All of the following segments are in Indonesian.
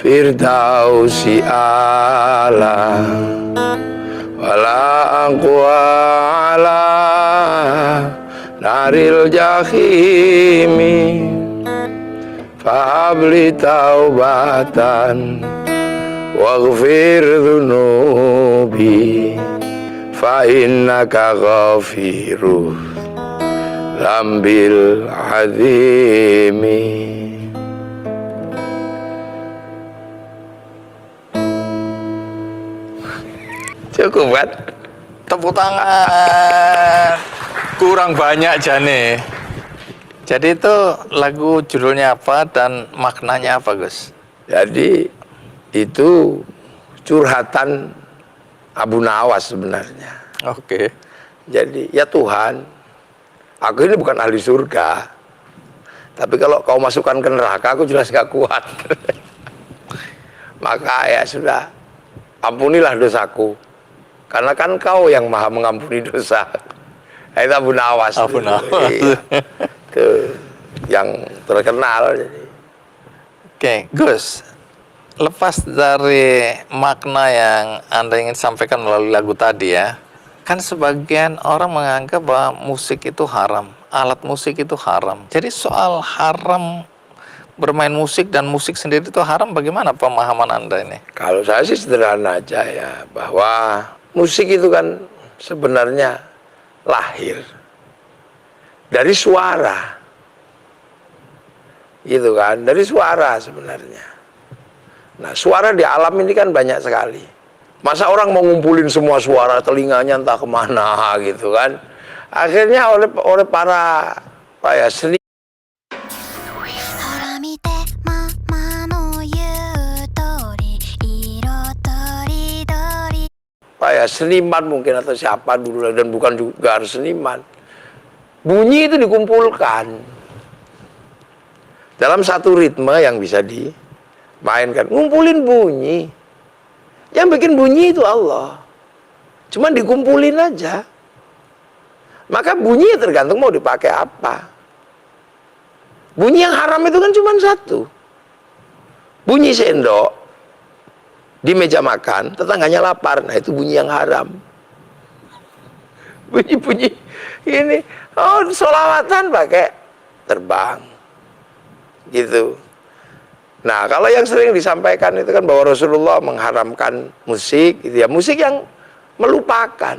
firdausi ala wala aqwa ala naril jahimi fa'abli taubatan waghfir dhunubi fa innaka ghafirul lambil azimi. Cukup kan? Tepuk tangan. Kurang banyak jane. Jadi itu lagu judulnya apa dan maknanya apa, Gus? Jadi itu curhatan Abu Nawas sebenarnya. Oke. Jadi ya Tuhan, aku ini bukan ahli surga, tapi kalau kau masukkan ke neraka aku jelas gak kuat. Maka ya sudah, ampunilah dosaku, karena kan kau yang maha mengampuni dosa. Itu Abu Nawas. Abu Nawas. Iya. Itu yang terkenal. Oke, Gus, lepas dari makna yang Anda ingin sampaikan melalui lagu tadi ya, kan sebagian orang menganggap bahwa musik itu haram, alat musik itu haram. Jadi soal haram bermain musik dan musik sendiri itu haram, bagaimana pemahaman Anda ini? Kalau saya sih sederhana aja ya, bahwa musik itu kan sebenarnya lahir dari suara, gitu kan, dari suara sebenarnya. Nah, suara di alam ini kan banyak sekali. Masa orang mau ngumpulin semua suara, telinganya entah kemana gitu kan. Akhirnya oleh para seni, seniman mungkin atau siapa dulu, dan bukan juga harus seniman. Bunyi itu dikumpulkan dalam satu ritme yang bisa dimainkan. Ngumpulin bunyi. Yang bikin bunyi itu Allah. Cuman dikumpulin aja. Maka bunyi tergantung mau dipakai apa. Bunyi yang haram itu kan cuma satu. Bunyi sendok di meja makan, tetangganya lapar. Nah, itu bunyi yang haram. Bunyi-bunyi ini, oh sholawatan pakai terbang. Gitu. Nah, kalau yang sering disampaikan itu kan bahwa Rasulullah mengharamkan musik, gitu ya, musik yang melupakan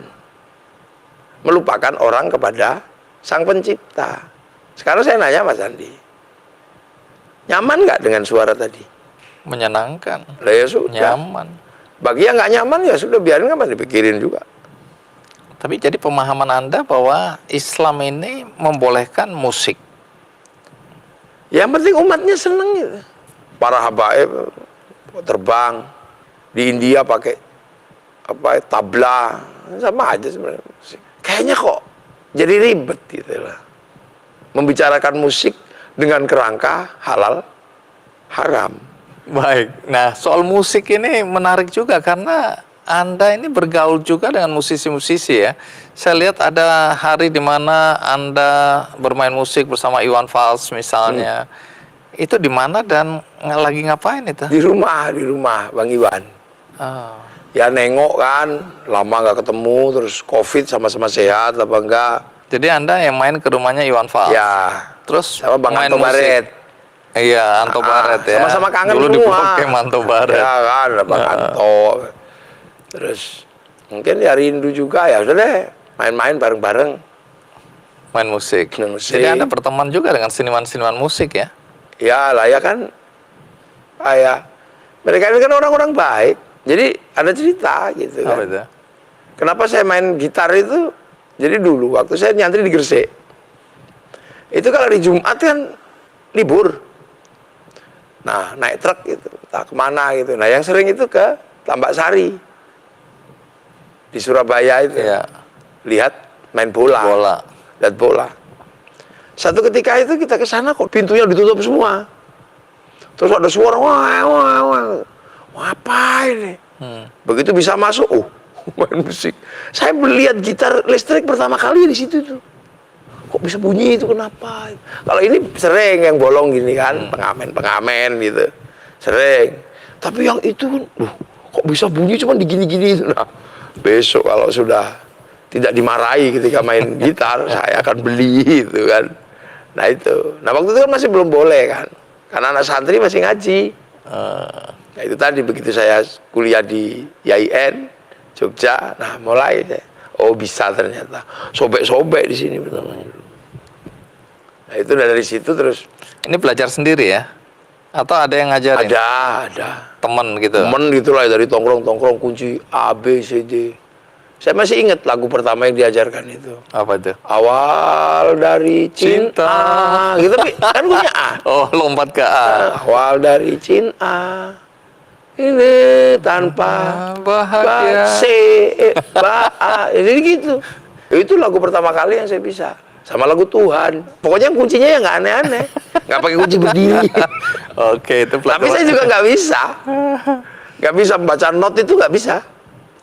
orang kepada Sang Pencipta. Sekarang saya nanya Mas Andi, nyaman nggak dengan suara tadi? Menyenangkan. Lah ya sudah. Nyaman. Bagi yang nggak nyaman ya sudah, biarin, nggak dipikirin juga. Tapi jadi pemahaman Anda bahwa Islam ini membolehkan musik. Yang penting umatnya seneng gitu. Para habaib terbang di India pakai tabla, sama aja sebenarnya. Kayaknya kok jadi ribet gitu lah. Membicarakan musik dengan kerangka halal haram. Baik. Nah, soal musik ini menarik juga karena Anda ini bergaul juga dengan musisi-musisi ya. Saya lihat ada hari di mana Anda bermain musik bersama Iwan Fals misalnya. Itu di mana dan lagi ngapain itu? Di rumah Bang Iwan. Oh. Ya nengok kan, lama nggak ketemu, terus COVID sama-sama sehat apa enggak. Jadi Anda yang main ke rumahnya Iwan Fals? Ya. Terus sama Bang main Anto musik? Baret. Iya, Anto Baret ya. Sama-sama kangen dulu semua. Dulu di Anto Baret. Ya kan, ada Bang Anto. Terus mungkin ya rindu juga, ya udah deh, main-main bareng-bareng. Main musik. Jadi Anda berteman juga dengan seniman-seniman musik ya? Ya lah ya kan, mereka ini kan orang-orang baik. Jadi ada cerita gitu kan. Apa itu? Kenapa saya main gitar itu? Jadi dulu waktu saya nyantri di Gresik, itu kalau di Jumat kan libur. Nah, naik truk gitu, entah kemana gitu. Nah, yang sering itu ke Tambak Sari di Surabaya itu. Ya. Lihat main bola. Lihat bola. Satu ketika itu kita ke sana kok pintunya ditutup semua. Terus ada suara wah. Apa ini? Begitu bisa masuk, main musik. Saya melihat gitar listrik pertama kali di situ tuh. Kok bisa bunyi itu, kenapa? Kalau ini sering yang bolong gini kan, pengamen gitu. Sering. Tapi yang itu kan, kok bisa bunyi cuma digini-gini. Nah, besok kalau sudah tidak dimarahi ketika main gitar, saya akan beli itu kan. Nah itu. Nah waktu itu kan masih belum boleh kan, karena anak santri masih ngaji. Nah itu tadi, begitu saya kuliah di IAIN Jogja, nah mulai saya, oh bisa ternyata. Sobek-sobek di sini pertama. Nah itu dari situ terus. Ini belajar sendiri ya? Atau ada yang ngajarin? Ada. Temen gitu? Temen gitu lah, dari tongkrong-tongkrong, kunci A, B, C, D. Saya masih ingat lagu pertama yang diajarkan itu. Apa itu? Awal dari cinta. Gitu, tapi kan punya A. Oh, lompat ke A. Awal dari cinta. Ini tanpa bahagia. C, A. Jadi gitu. Itu lagu pertama kali yang saya bisa. Sama lagu Tuhan. Pokoknya kuncinya ya nggak aneh-aneh. Nggak pakai kunci berdiri. Oke, itu Tapi saya juga nggak bisa. Nggak bisa membaca not itu, nggak bisa.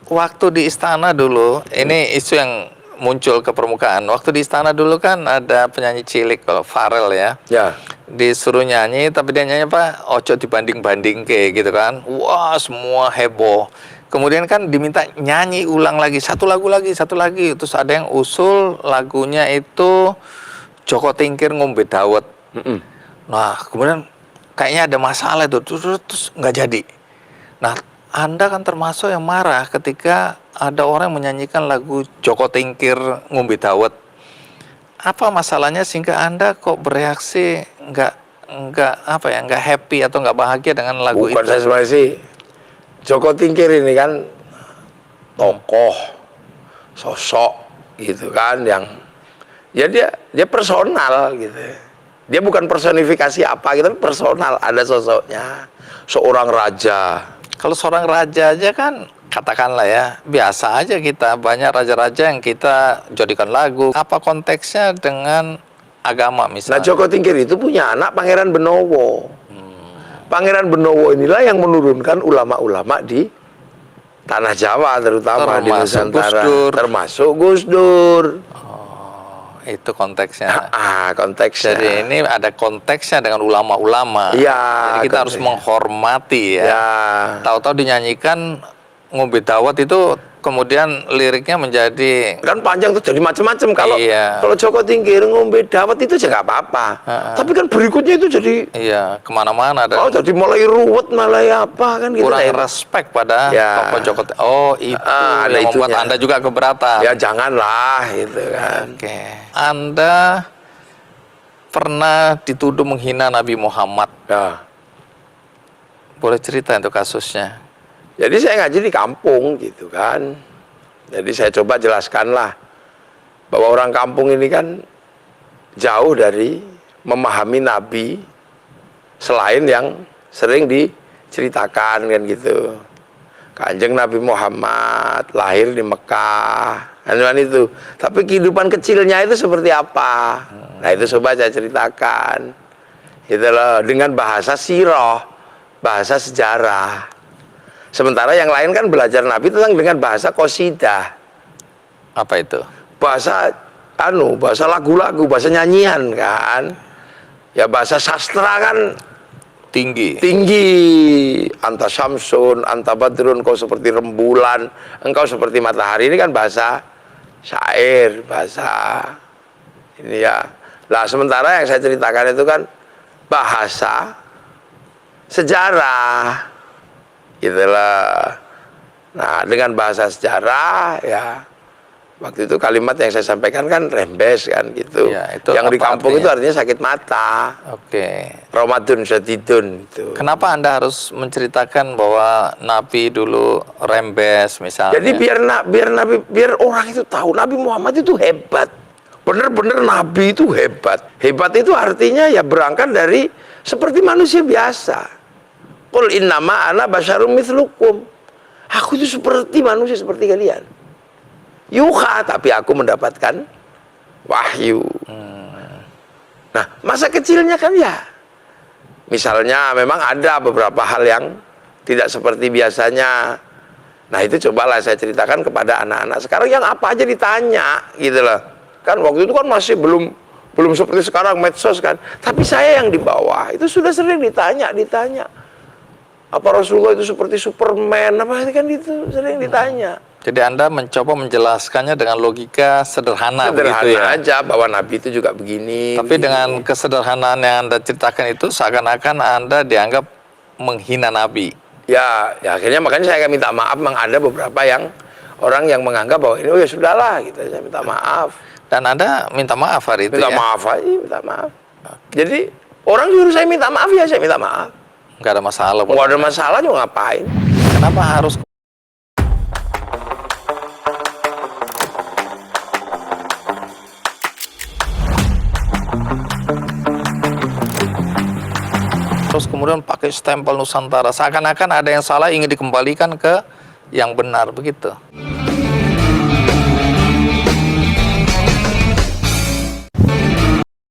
Waktu di istana dulu, ini isu yang muncul ke permukaan. Waktu di istana dulu kan ada penyanyi cilik, kalau Farel ya. Ya. Disuruh nyanyi, tapi dia nyanyi apa? Ojo dibanding-banding ke gitu kan. Wah, semua heboh. Kemudian kan diminta nyanyi ulang lagi, satu lagu lagi, satu lagi. Terus ada yang usul lagunya itu Joko Tingkir ngombe dawet. Nah, kemudian kayaknya ada masalah itu, terus nggak jadi. Nah, Anda kan termasuk yang marah ketika ada orang yang menyanyikan lagu Joko Tingkir ngombe dawet. Apa masalahnya sehingga Anda kok bereaksi nggak happy atau nggak bahagia dengan lagu Bukan, itu? saya sebenarnya sih, Joko Tingkir ini kan tokoh, sosok gitu kan, yang ya dia personal gitu. Dia bukan personifikasi apa gitu, tapi personal, ada sosoknya. Seorang raja. Kalau seorang raja aja kan katakanlah ya, biasa aja kita, banyak raja-raja yang kita jadikan lagu. Apa konteksnya dengan agama Nah, misalnya? Joko Tingkir itu punya anak Pangeran Benowo. Pangeran Benowo inilah yang menurunkan ulama-ulama di tanah Jawa, terutama di Termasuk Nusantara. Gus Dur. Termasuk Gus Dur. Itu konteksnya. Konteksnya. Jadi ini ada konteksnya dengan ulama-ulama. Iya, Jadi kita harus konteksnya. menghormati ya. Ya. Tahu-tahu dinyanyikan ngombe dawet itu kemudian liriknya menjadi Kan panjang tuh, jadi macam-macam. Kalau Joko Tingkir ngombe dawet itu aja nggak apa-apa. Tapi kan berikutnya itu jadi kemana-mana. oh, jadi mulai ruwet, mulai apa kan gitu. Kurang Nah, respect pada Ya. tokoh Joko. Oh, itu ada yang membuat itunya. Anda juga keberatan. Ya janganlah gitu kan. Oke. Anda pernah dituduh menghina Nabi Muhammad. Ya. Boleh cerita itu kasusnya? Jadi saya ngaji di kampung gitu kan. Jadi saya coba jelaskan lah bahwa orang kampung ini kan jauh dari memahami Nabi selain yang sering diceritakan kan gitu. Kanjeng Nabi Muhammad lahir di Mekah, kan itu. Tapi kehidupan kecilnya itu seperti apa? Nah itu coba saya ceritakan. Gitu loh, dengan bahasa sirah, bahasa sejarah. Sementara yang lain kan belajar Nabi tentang dengan bahasa qasidah. Apa itu? Bahasa bahasa lagu-lagu, bahasa nyanyian kan. Ya bahasa sastra kan Tinggi. Anta syamsun, anta badrun, kau seperti rembulan, engkau seperti matahari. Ini kan bahasa syair, bahasa ini ya. Lah sementara yang saya ceritakan itu kan bahasa sejarah. Gitulah. Nah, dengan bahasa sejarah ya, waktu itu kalimat yang saya sampaikan kan rembes kan gitu. Ya, itu yang di apa kampung artinya? itu artinya sakit mata. Oke. Ramadan syadidun itu. Kenapa Anda harus menceritakan bahwa Nabi dulu rembes misalnya? Jadi biar orang itu tahu Nabi Muhammad itu hebat. Bener-bener Nabi itu hebat. Hebat itu artinya ya berangkat dari seperti manusia biasa. Qul innama ana basyarum mithlukum. Aku itu seperti manusia seperti kalian. Yuha, tapi aku mendapatkan wahyu. Nah, masa kecilnya kan ya. Misalnya memang ada beberapa hal yang tidak seperti biasanya. Nah, itu cobalah saya ceritakan kepada anak-anak. Sekarang yang apa aja ditanya gitu loh. Kan waktu itu kan masih belum seperti sekarang medsos kan. Tapi saya yang di bawah itu sudah sering ditanya. Apa Rasulullah itu seperti Superman? Apa kan itu sering ditanya. Jadi Anda mencoba menjelaskannya dengan logika sederhana, Sederhana begitu ya. aja bahwa Nabi itu juga begini. Tapi begini. dengan kesederhanaan yang Anda ceritakan itu seakan-akan Anda dianggap menghina Nabi. Ya akhirnya makanya saya minta maaf. Memang ada beberapa yang orang yang menganggap bahwa ini oh ya sudahlah gitu. Saya minta maaf. Dan Anda minta maaf hari itu Minta ya? maaf aja, minta maaf. Jadi orang suruh saya minta maaf ya saya minta maaf. Nggak ada masalah. Nggak ada masalah juga ngapain. Kenapa harus kemudian pakai stempel Nusantara? Seakan-akan ada yang salah ingin dikembalikan ke yang benar, begitu.